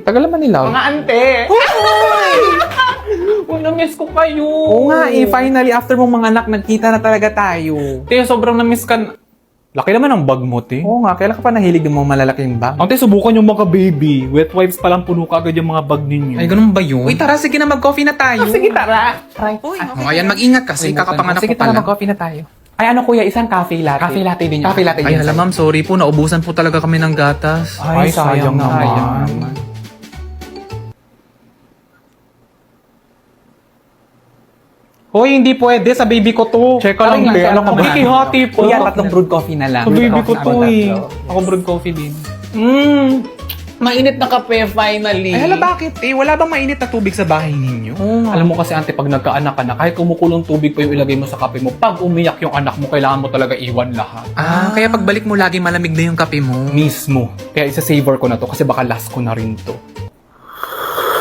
Tagal naman nila. Mga ante! Uy, na-miss ko kayo. Oo nga eh, finally after mong mga anak, nagkita na talaga tayo. Te, sobrang na-miss ka. Laki naman ang bag mo, te. Oo nga, kailan ka pa nahilig ng mga malalaking bag? Ante, subukan yung mga baby. Wet wipes pa lang puno ka agad yung mga bag ninyo. Ay, ganun ba yun? Uy, tara, sige na, mag-coffee na tayo. Sige, tara. Try. Uy, ayan, mag-ingat kasi, kakapanganak ko Sige, pa tara, lang. mag-coffee na tayo. Ay, ano kuya, isang cafe latte. Cafe latte din yan. Cafe latte Ay, din. hala ma'am, sorry po, naubusan po talaga kami ng gatas. Ay, sayang naman. Hoy, hindi pwede. Sa baby ko to. Check ka lang, be. Ano ka ba? Hati po. Kuya, tatlong brewed coffee na lang. Sa baby ko to eh. Ako brewed coffee din. Mainit na kape finally. Ay, hala, bakit eh? Wala bang mainit na tubig sa bahay ninyo? Alam mo kasi ante, pag nagkaanak ka na, kahit kumukulong tubig pa yung ilagay mo sa kape mo, pag umiyak yung anak mo, kailangan mo talaga iwan lahat. Kaya pagbalik mo, lagi malamig na yung kape mo. Mismo. Kaya isa-savor ko na to kasi baka last ko na rin to.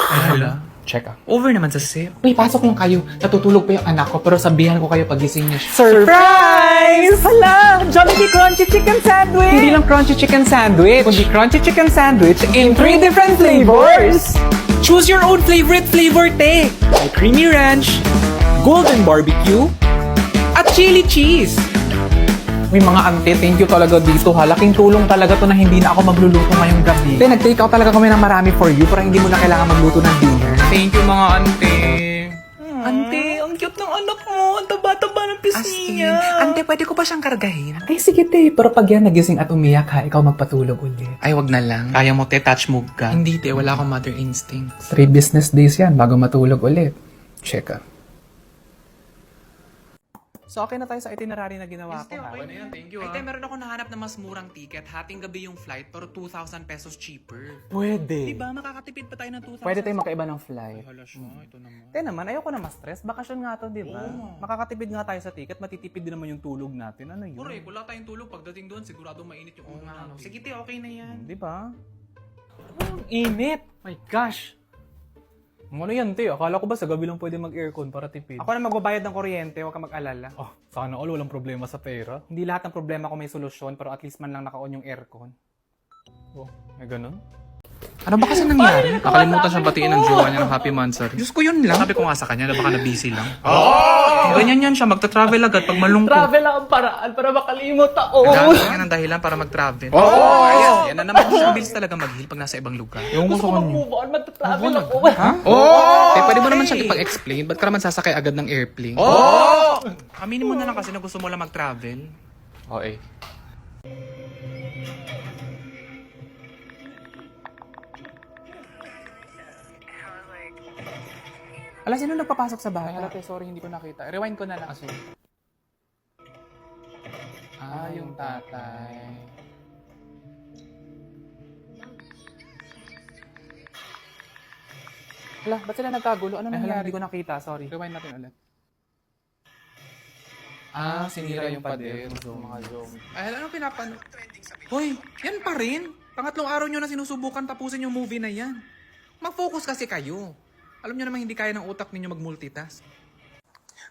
Ay, hala. Check ah. Over naman sa sip. Uy, pasok lang kayo. Natutulog pa yung anak ko, pero sabihan ko kayo pagising niya. Surprise! Hala! Jollibee Crunchy Chicken Sandwich! Hindi lang crunchy chicken sandwich, Kundi crunchy chicken sandwich in 3 different flavors. Choose your own favorite flavor, te! May creamy ranch, golden barbecue, at chili cheese. Uy, mga ante, thank you talaga dito ha. Laking tulong talaga to na hindi na ako magluluto ngayong gabi. Te, nag-take out talaga kami ng marami for you para hindi mo na kailangan magluto ng dinner. Thank you mga ante. Ante, ang cute ng anak mo. Ang taba-taba ng pisngi niya. Ante, pwede ko ba siyang kargahin? Ay, sige te. Pero pag yan nagising at umiyak ha, ikaw magpatulog ulit. Ay, wag na lang. Kaya mo, te, touch move ka. Hindi, te. Wala akong mother instincts. 3 business days yan bago matulog ulit. Check ah. So, okay na tayo sa itinerary na ginawa ko. Okay na yan, thank you. Ay, te, meron ako nahanap na mas murang ticket. Hating gabi yung flight, pero 2,000 pesos cheaper. Pwede. Diba, makakatipid pa tayo ng 2,000. Pwede tayong makaiba ng flight. Hala siya, ito naman. Te naman, ayoko na ma-stress. Bakasyon nga to, di ba? Makakatipid nga tayo sa ticket, matitipid din naman yung tulog natin. Ano yun? Correct, wala tayong tulog. Pagdating doon, sigurado mainit yung ulo natin. Sige, te, okay na yan. Di ba? Ang init! My gosh! Ano yan, te? Akala ko ba sa gabi lang pwede mag-aircon para tipid? Ako na magbabayad ng kuryente, huwag ka mag-alala. Oh, sana all walang problema sa pera. Hindi lahat ng problema ko may solusyon, pero at least man lang naka-on yung aircon. Oh, may ganun? Ano ba kasi nangyari? Nakalimutan siyang batiin ng jowa niya ng Happy Monthsary. Diyos ko, yun lang. Sabi ko nga sa kanya na baka na-busy lang. Ganyan yan siya, magta-travel agad pag malungkot. Travel ang paraan para makalimot ako. Nagkakaroon niya ng dahilan para mag-travel. Oh! Yan na naman siya. Ang bilis talaga mag-heal pag nasa ibang lugar. Yung Gusto ko mag-move on, magta-travel ako. Ha? Oh! Pwede mo naman siyang ipag-explain. Ba't ka naman sasakay agad ng airplane? Oh! Aminin mo na lang kasi na gusto mo lang mag-travel. Okay. Ala, sino nagpapasok sa bahay? Hala, te, sorry, hindi ko nakita. Rewind ko na lang. Kasi. Yung tatay. Hala, ba't sila nagkagulo? Ano Ay, hala, nangyari? hindi ko nakita. Sorry. Rewind natin ulit. Sinira yung pader. Mga zoom. Ay, hala, anong pinapano? Hoy, yan pa rin. Pangatlong araw nyo na sinusubukan tapusin yung movie na yan. Mag-focus kasi kayo. Alam nyo naman hindi kaya ng utak ninyo mag-multitask.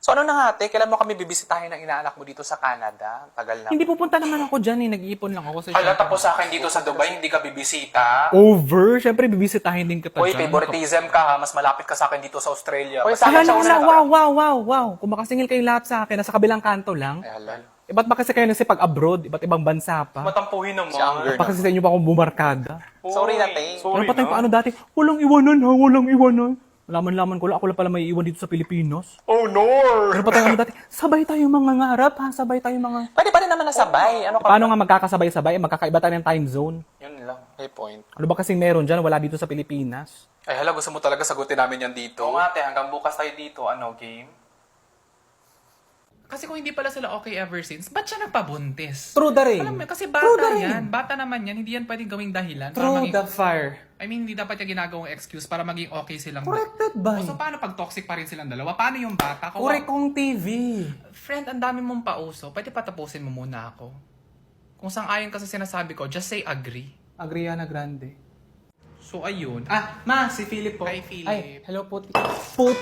So ano na nga, ate? Kailan mo kami bibisitahin ng inaanak mo dito sa Canada? Tagal na. Hindi pupunta naman ako dyan eh. Nag-iipon lang ako. Hala, tapos sa akin dito sa Dubai, hindi ka bibisita. Over. Siyempre, bibisitahin din kita Hoy, dyan. favoritism ka ha. Mas malapit ka sa akin dito sa Australia. Hoy, Wow. Kung makasingil kayo lahat sa akin, nasa kabilang kanto lang. Ay, halal. Ba't ba kasi kayo nagsipag-abroad? Iba't ibang bansa pa? Matampuhin naman. Pa kasi sa inyo pa akong bumarkada? Sorry na, te. Ano pa tayo paano dati? Walang iwanan ha, walang iwanan. Laman-laman ko lang, ako lang pala may iwan dito sa Pilipinas. Oh, no! Ano pa tayo ano dati? Sabay tayo mga ngarap ha, sabay tayo mga... Pwede pa rin naman nasabay. Ano ka? Paano nga magkakasabay-sabay? Magkakaiba tayo ng time zone. Yun lang. May point. Ano ba kasing meron dyan? Wala dito sa Pilipinas. Ay, hala, gusto mo talaga sagutin namin yan dito? Oo nga, te. Hanggang bukas tayo dito. Ano, game? Kasi kung hindi pala sila okay ever since, ba't siya nagpabuntis? Through the rain. Alam mo, kasi Through bata the yan. Bata naman yan. Hindi yan pwedeng gawing dahilan. Through the fire. I mean, hindi dapat yung ginagawang excuse para maging okay silang... Corrected ba? So, paano pag toxic pa rin silang dalawa? Paano yung bata? Correct kong TV. Friend, ang dami mong pauso. Pwede patapusin mo muna ako. Kung sang-ayon ka sa sinasabi ko, just say agree. Agriana Grande. So, ayun. Ma, si Philip po. Hi, Philip. Ay, hello po. Put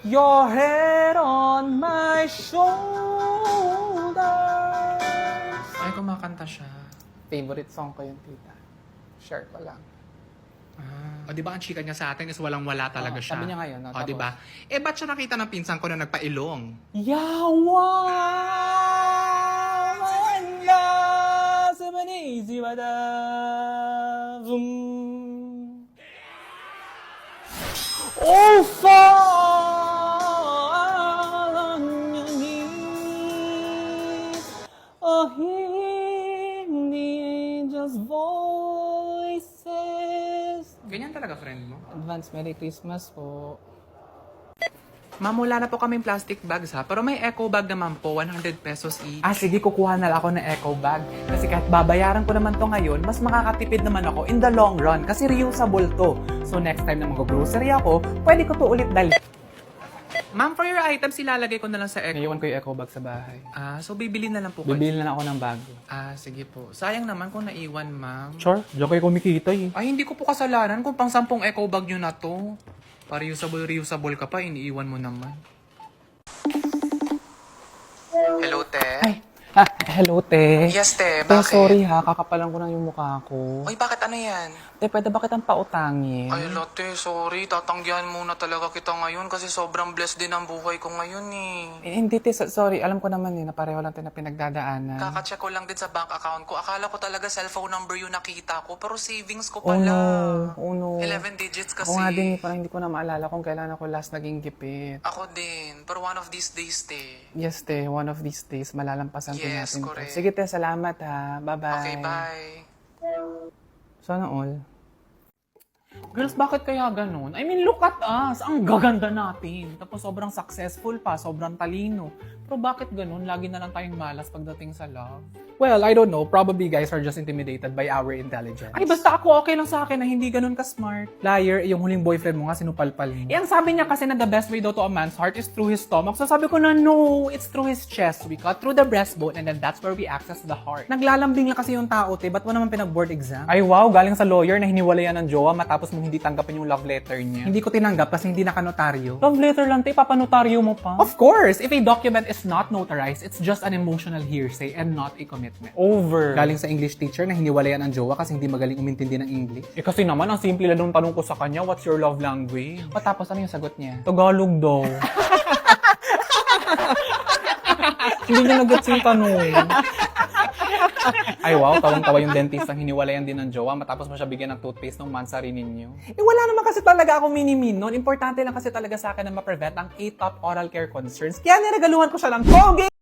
your head on my shoulders. Ay, kumakanta siya. Favorite song ko yung tita. Share ko lang. Ah. O, di ba ang chika niya sa atin is walang-wala talaga Oo, siya. sabi niya ngayon, no? O, di ba? Eh, ba't siya nakita ng pinsan ko na nagpailong? Yawa! Manda! Sabanisi bada! Zoom! Oh, oh, hindi just voices. Ganyan talaga, friend mo. Advance Merry Christmas po. Ma'am, wala na po kaming plastic bags ha. Pero may eco bag naman po, 100 pesos each. Ah, sige, kukuha na lang ako ng eco bag. Kasi kahit babayaran ko naman to ngayon, mas makakatipid naman ako in the long run. Kasi reusable to. So next time na mag-grocery ako, pwede ko to ulit dali. Ma'am, for your items, ilalagay ko na lang sa eco. Ngayon ko yung eco bag sa bahay. Ah, so bibili na lang po kayo. Bibili na lang ako ng bago. Ah, sige po. Sayang naman kung naiwan, ma'am. Sure, diyan kayo kumikita eh. Ay, hindi ko po kasalanan kung pang 10 eco bag nyo na to. Para reusable ka pa, iniiwan mo naman. Hello, te? Ay, hello, te. Yes, te. Te, Bakit? sorry ha, kakapalan ko lang yung mukha ko. Uy, bakit ano yan? Te, pwede ba kitang pautangin? Ay, lote, sorry. Tatanggihan muna talaga kita ngayon kasi sobrang blessed din ang buhay ko ngayon eh. Hindi, te, sorry. Alam ko naman na pareho lang tayo na pinagdadaanan. Kaka-check ko lang din sa bank account ko. Akala ko talaga cellphone number yung nakita ko, pero savings ko Oh pala. no, oh no. 11 digits kasi. Ako nga din, parang hindi ko na maalala kung kailan ako last naging gipit. Ako din. Pero one of these days, te. Yes, te, one of these days, malalampasan ko Yes, natin correct. to. Sige, te, salamat ha. Bye-bye. Okay, bye. Sana all. Girls, bakit kaya ganun? I mean, look at us. Ang gaganda natin. Tapos sobrang successful pa, sobrang talino. Pero bakit ganun? Lagi na lang tayong malas pagdating sa love. Well, I don't know. Probably guys are just intimidated by our intelligence. Ay, basta ako okay lang sa akin na hindi ganun ka-smart. Liar, yung huling boyfriend mo nga, sinupalpal mo. Ang sabi niya kasi na the best way daw to a man's heart is through his stomach. So sabi ko na, no, it's through his chest. We cut through the breastbone and then that's where we access the heart. Naglalambing lang kasi yung tao, te. Ba't mo naman pinag-board exam? Ay, wow, galing sa lawyer na hiniwalayan ng jowa matapos mong hindi tanggapin yung love letter niya. Hindi ko tinanggap kasi hindi nakanotaryo. Love letter lang, te. Papanotaryo mo pa. Of course! If a document is not notarized, it's just an emotional hearsay and not a commitment. Over. Galing sa English teacher na hiniwalayan ng jowa kasi hindi magaling umintindi ng English. Eh kasi naman, ang simple lang nung tanong ko sa kanya, what's your love language? O tapos, ano yung sagot niya? Tagalog daw. Hindi niya nag-gets yung tanong. Ay wow, tawang-tawa yung dentist ang hiniwalayan din ng jowa matapos mo siya bigyan ng toothpaste ng mansari ninyo. Eh wala naman kasi talaga ako mini-min nun. Importante lang kasi talaga sa akin na ma-prevent ang 8 top oral care concerns. Kaya niregaluhan ko siya ng Colgate!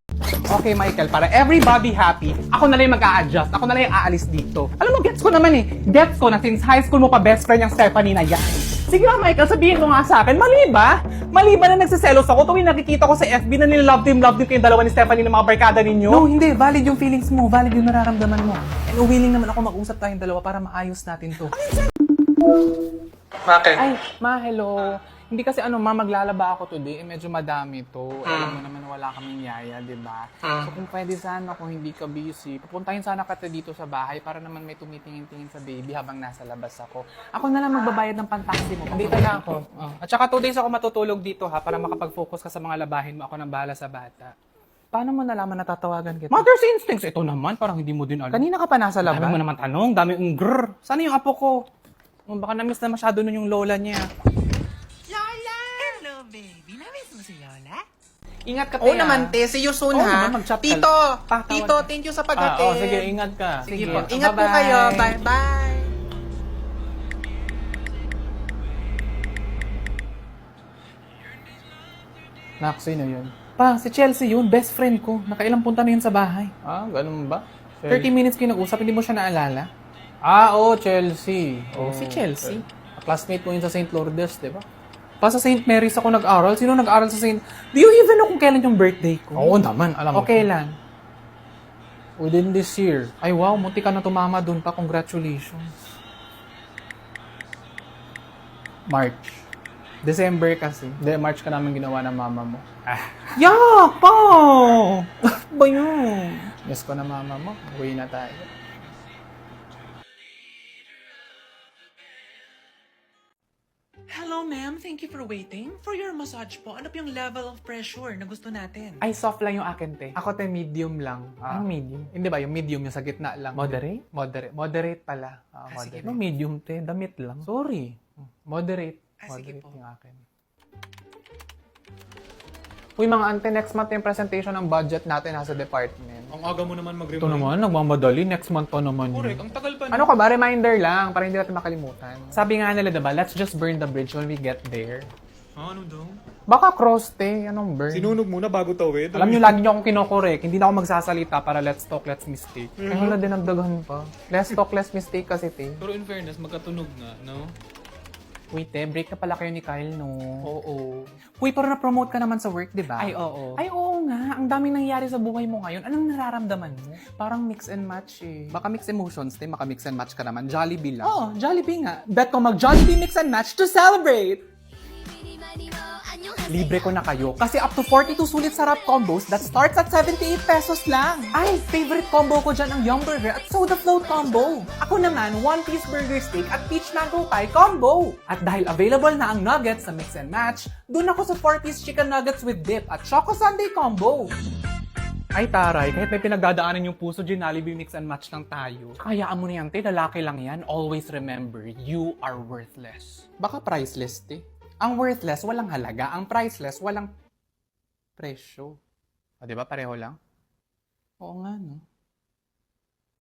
Okay, Michael, para everybody happy, ako na lang yung mag-a-adjust. Ako na lang yung aalis dito. Alam mo, gets ko naman eh. Gets ko na since high school mo pa best friend yung Stephanie na yan. Sige nga, Michael, sabihin mo nga sa akin, mali ba? Mali ba na nagsiselos ako tuwing nakikita ko sa FB na nila-love team kayong dalawa ni Stephanie ng mga barkada ninyo? No, hindi. Valid yung feelings mo. Valid yung nararamdaman mo. And willing naman ako mag-usap tayong dalawa para maayos natin to. Bakit? Ay, ma, hello. Hindi kasi ma, maglalaba ako today. Eh, medyo madami to. Alam mo naman wala kaming yaya, di ba? So kung pwede sana, kung hindi ka busy, pupuntahin sana kita dito sa bahay para naman may tumitingin-tingin sa baby habang nasa labas ako. Ako na lang magbabayad ng pantaksi mo. Dito na ako. At saka 2 days ako matutulog dito ha, para makapag-focus ka sa mga labahin mo. Ako nang bahala sa bata. Paano mo nalaman natatawagan kita? Mother's instincts. Ito naman, parang hindi mo din alam. Kanina ka pa nasa labas. Dami mo naman tanong, dami grrr. Sana yung apo ko? Baka na-miss na masyado nun yung lola niya. Ingat ka, Oo naman, te. See you soon, Oo ha? naman, mag-chat ka Tito! lang. Tito, thank you sa pag-attend. sige, ingat ka. Sige po. Ingat po kayo. Bye-bye. Nak, sino yun? Pa, si Chelsea yun. Best friend ko. Nakailang punta na yun sa bahay. Ah, ganun ba? 30 minutes kayo nag-usap, hindi mo siya naalala? Ah, Chelsea. Si Chelsea. Classmate mo yun sa St. Lourdes, di ba? Pa sa St. Mary's ako nag-aral. Sino nag-aral sa St. Do you even know kung kailan yung birthday ko? Oo naman, alam mo. Okay lang. Within this year. Ay wow, munti ka na tumama dun pa. Congratulations. March. December kasi. March ka namin ginawa ng mama mo. Yak! Pa! Ba yun? Yes ko na mama mo. Uwi na tayo. Hello, ma'am. Thank you for waiting. For your massage po, ano po yung level of pressure na gusto natin? Ay, soft lang yung akin, te. Ako, te, medium lang. Anong medium? Hindi ba, yung medium yung sa gitna lang. Moderate? Moderate pala. sige, Moderate. No, medium, te. Damit lang. Sorry. Moderate. Sige Moderate po. yung akin. Uy, mga ante, next month yung presentation ng budget natin nasa department. Ang aga mo naman mag-remind. Ito naman, nagmamadali. Next month pa naman Correct, yun. ang tagal pa. Ano ka ba? Reminder lang para hindi natin makalimutan. Sabi nga nila, diba? Let's just burn the bridge when we get there. Ano daw? Baka cross, te. Anong burn? Sinunog muna bago tawid. Alam nyo, lagi nyo akong kinokorek. Hindi na ako magsasalita para let's talk, let's mistake. Kaya wala din nagdaghan pa. Let's talk, let's mistake kasi, te. Pero in fairness, magkatunog nga, no? Wait, te. Break na pala kayo ni Kyle, no? Oo. Uy, pero na-promote ka naman sa work, di ba? Ay, oo. Ay, oo nga. Ang daming nangyari sa buhay mo ngayon. Anong nararamdaman mo? Parang mix and match eh. Baka mix emotions, te. Maka mix and match ka naman. Jollibee lang. Oo, Jollibee nga. Bet ko mag-Jollibee mix and match to celebrate! Libre ko na kayo kasi up to 42 sulit sarap combos that starts at 78 pesos lang. Ay, favorite combo ko dyan ang Yum Burger at Soda Float combo. Ako naman, 1-piece burger steak at peach mango pie combo. At dahil available na ang nuggets sa mix and match, dun ako sa 4-piece chicken nuggets with dip at Choco Sundae combo. Ay taray, kahit may pinagdadaanan yung puso, Jollibee mix and match lang tayo. Kayaan mo na yan, te. Lalaki lang yan. Always remember, you are worthless. Baka priceless, te. Ang worthless, walang halaga. Ang priceless, walang presyo. O, di ba? Pareho lang? Oo nga, no?